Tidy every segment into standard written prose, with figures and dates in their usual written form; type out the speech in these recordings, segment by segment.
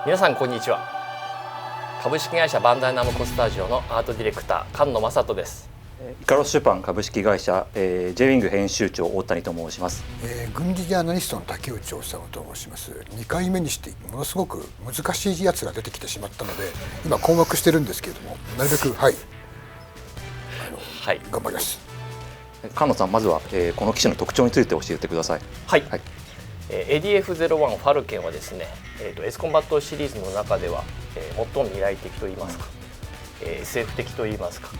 皆さんこんにちは。株式会社バンダイナムコスタジオのアートディレクター菅野正人です。イカロス出版株式会社、J ウィング編集長大谷と申します。軍事ジャーナリストの竹内治と申します。2回目にしてものすごく難しいやつが出てきてしまったので今困惑してるんですけれども、なるべく頑張ります。菅野さん、まずは、この機種の特徴について教えてください。はい、ADF-01 ファルケンはですね、Sコンバットシリーズの中では、最も未来的といいますか、SF 的といいますか、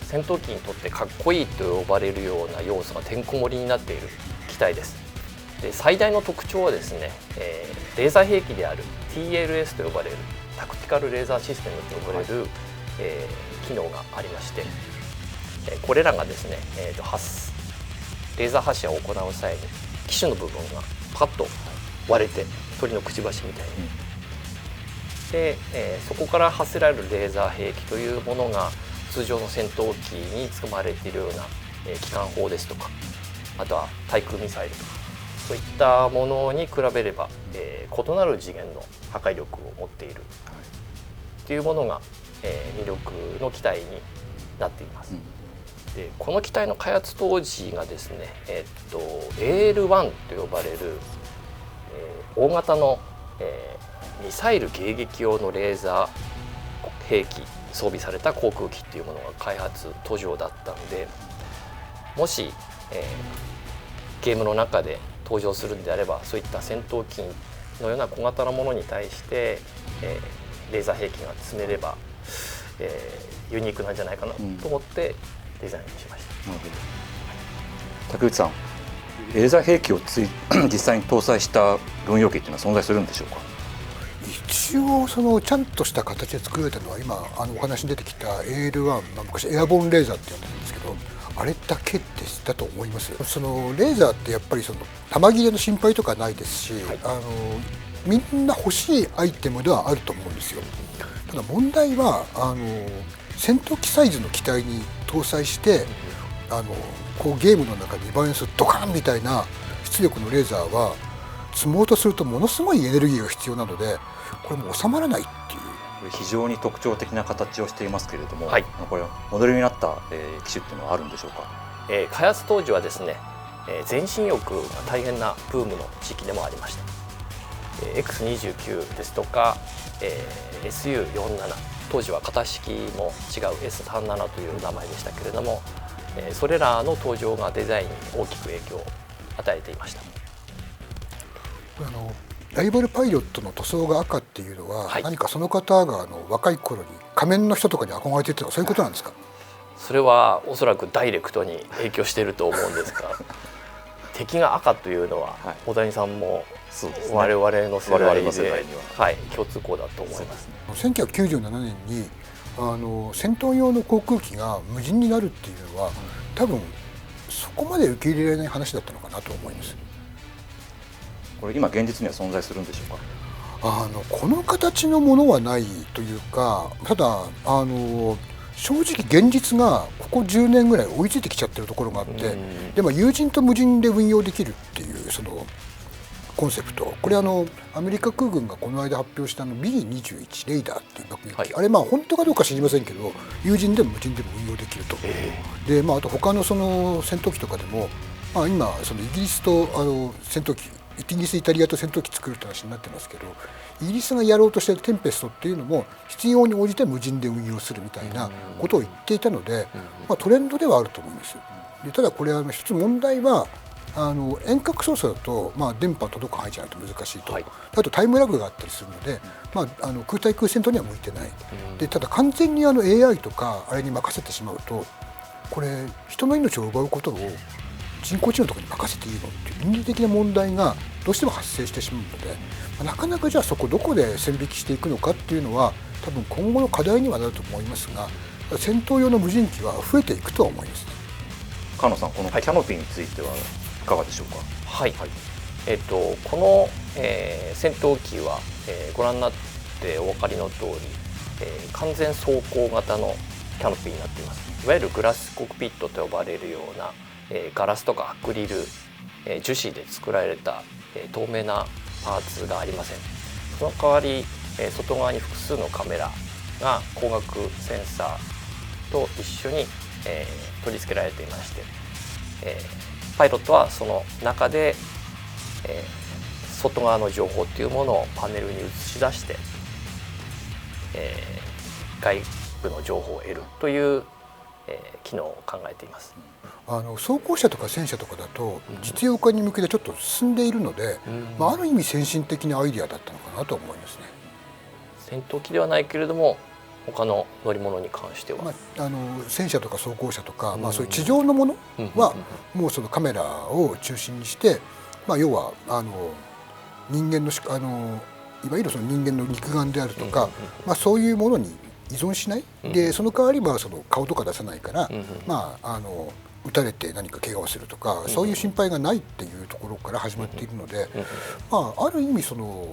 戦闘機にとってかっこいいと呼ばれるような要素がてんこ盛りになっている機体です。で、最大の特徴はですね、レーザー兵器である TLS と呼ばれるタクティカルレーザーシステムと呼ばれる、機能がありまして、これらがですね、レーザー発射を行う際に機首の部分がパッと割れて鳥のくちばしみたいに、で、そこから発せられるレーザー兵器というものが通常の戦闘機に積まれているような、機関砲ですとか、あとは対空ミサイルとか、そういったものに比べれば、異なる次元の破壊力を持っているというものが、魅力の機体になっています。で、この機体の開発当時がですね、AL-1 と呼ばれる、大型の、ミサイル迎撃用のレーザー兵器装備された航空機っていうものが開発途上だったので、もし、ゲームの中で登場するんであれば、そういった戦闘機のような小型なものに対して、レーザー兵器が積めれば、ユニークなんじゃないかなと思ってデザインしました。竹内さん、レーザー兵器を実際に搭載した軍用機っていうのは存在するんでしょうか。一応ちゃんとした形で作られたのは今お話に出てきた AL-1、昔エアボーンレーザーって呼んでるんですけど、あれだけだと思います。そのレーザーってやっぱり弾切れの心配とかないですし、みんな欲しいアイテムではあると思うんですよ。ただ問題は戦闘機サイズの機体に搭載してこうゲームの中にバイオレンスドカンみたいな出力のレーザーは積もうとするとものすごいエネルギーが必要なので、これも収まらないっていう。非常に特徴的な形をしていますけれども、はい、これモデルになった、機種っていうのはあるんでしょうか。開発当時はですね、全身欲が大変なブームの時期でもありました。X29 ですとか、SU47、当時は型式も違う S37 という名前でしたけれども、それらの登場がデザインに大きく影響を与えていました。ライバルパイロットの塗装が赤っていうのは、はい、何かその方が若い頃に仮面の人とかに憧れていたのはそういうことなんですか。それはおそらくダイレクトに影響していると思うんですが敵が赤というのは、大谷さんも我々の世代で、共通項だと思います。1997年に戦闘用の航空機が無人になるっていうのは、多分そこまで受け入れられない話だったのかなと思います。これ今現実には存在するんでしょうか。この形のものはないというか、ただ正直現実がここ10年ぐらい追いついてきちゃってるところがあって、で有人と無人で運用できるっていうそのコンセプト、これアメリカ空軍がこの間発表したビリー21レイダーっていう爆撃機、あれ本当かどうか知りませんけど、有人でも無人でも運用できると。であと他の戦闘機とかでも、今イギリスと戦闘機、イギリスイタリアと戦闘機作るって話になってますけど、イギリスがやろうとしているテンペストっていうのも必要に応じて無人で運用するみたいなことを言っていたので、トレンドではあると思います。でただこれ一つ問題は遠隔操作だと、電波届く範囲じゃないと難しいと、あとタイムラグがあったりするので、空対空戦闘には向いてない。でただ完全にAI とかあれに任せてしまうと、これ人の命を奪うことを人工知能とかに任せていいのっていう倫理的な問題がどうしても発生してしまうので、なかなかじゃあそこどこで線引きしていくのかっていうのは多分今後の課題にはなると思いますが、戦闘用の無人機は増えていくとは思います。菅野さん、このキャノピーについてはいかがでしょうか。はい、この、戦闘機は、ご覧になってお分かりの通り、完全走行型のキャノピーになっています。いわゆるグラスコックピットと呼ばれるような、ガラスとかアクリル、樹脂で作られた、透明なパーツがありません。その代わり、外側に複数のカメラが光学センサーと一緒に、取り付けられていまして、パイロットはその中で、外側の情報っていうものをパネルに映し出して、外部の情報を得るという、機能を考えています。装甲車とか戦車とかだと実用化に向けてちょっと進んでいるので、ある意味先進的なアイデアだったのかなと思いますね。戦闘機ではないけれども他の乗り物に関しては、戦車とか装甲車とか、そういう地上のものはもうそのカメラを中心にして、要は人間のいわゆるその人間の肉眼であるとか、そういうものに依存しない、でその代わりその顔とか出さないから、撃たれて何か怪我をするとか、そういう心配がないっていうところから始まっているので、ある意味その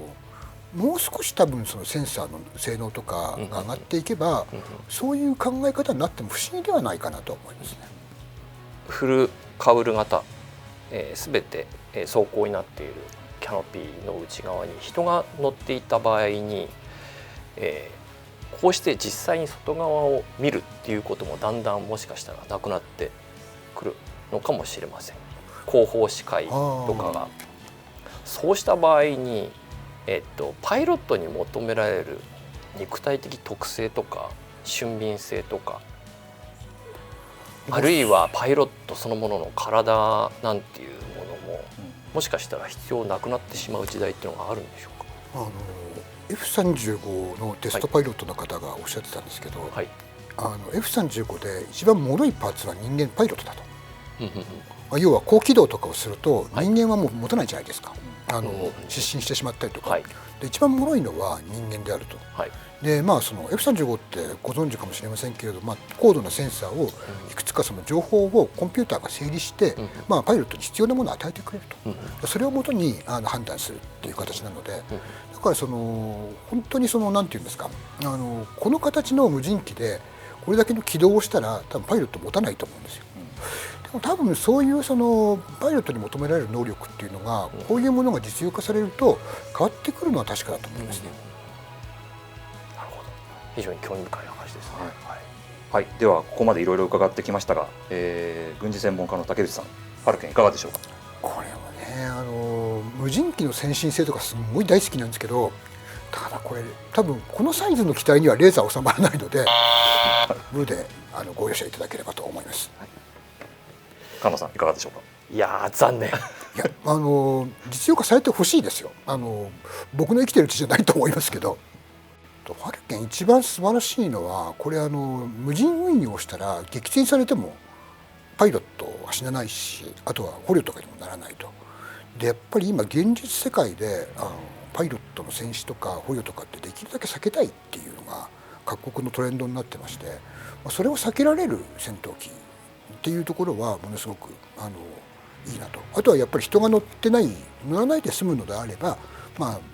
もう少し多分そのセンサーの性能とかが上がっていけば、そういう考え方になっても不思議ではないかなと思いますね。フルカウル型、全て装甲になっているキャノピーの内側に人が乗っていた場合に、こうして実際に外側を見るっていうこともだんだんもしかしたらなくなってくるのかもしれません。後方視界とかがそうした場合に、パイロットに求められる肉体的特性とか俊敏性とか、あるいはパイロットそのものの体なんていうものももしかしたら必要なくなってしまう時代っていうのがあるんでしょうか。F35 のテストパイロットの方がおっしゃってたんですけど、はい、F35 で一番脆いパーツは人間パイロットだと。要は高機動とかをすると人間はもう持たないじゃないですか。失神してしまったりとか、で一番脆いのは人間であると。でその F35 ってご存知かもしれませんけれど、高度なセンサーをいくつかその情報をコンピューターが整理して、パイロットに必要なものを与えてくれると、それをもとに判断するっていう形なので、だからその本当にそのなんていうんですか、この形の無人機でこれだけの軌道をしたら多分パイロット持たないと思うんですよ。でも多分そういうそのパイロットに求められる能力っていうのがこういうものが実用化されると変わってくるのは確かだと思いますね。なるほど、非常に興味深い話ですね。はい、ではここまでいろいろ伺ってきましたが、軍事専門家の竹内さん、ファルケンいかがでしょうか。これはね、無人機の先進性とかすごい大好きなんですけど、ただこれ多分このサイズの機体にはレーザー収まらないので無でご容赦いただければと思います。菅野さんいかがでしょうか。いや残念。いや実用化されてほしいですよ。僕の生きてるうちじゃないと思いますけど、ファルケン一番素晴らしいのはこれ無人運用したら撃墜されてもパイロットは死なないし、あとは捕虜とかにもならないと。でやっぱり今現実世界でパイロットの戦死とか捕虜とかってできるだけ避けたいっていうのが各国のトレンドになってまして、それを避けられる戦闘機っていうところはものすごくいいなと。あとはやっぱり人が乗らないで済むのであれば、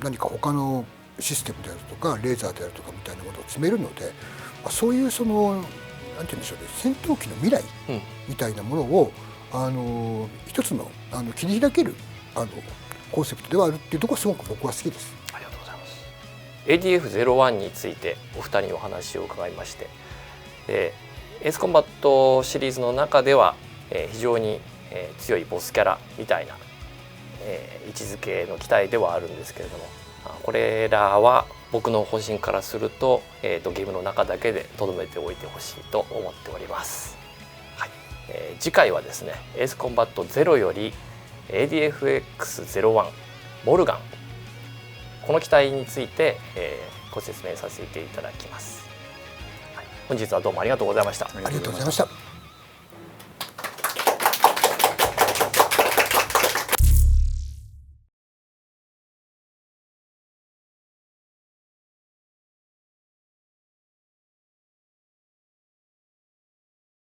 何か他のシステムであるとかレーザーであるとかみたいなものを積めるので、そういうそのなんて言うんでしょうね、戦闘機の未来みたいなものを一つの切り開けるコンセプトではあるっていうところがすごく僕は好きです。ありがとうございます。ADF-01 についてお二人にお話を伺いまして、エースコンバットシリーズの中では非常に強いボスキャラみたいな位置づけの機体ではあるんですけれども、これらは僕の方針からすると、ゲームの中だけで留めておいてほしいと思っております。次回はですね、エースコンバット0より ADF-X01 モルガン、この機体について、ご説明させていただきます。本日はどうもありがとうございました。ありがとうございました。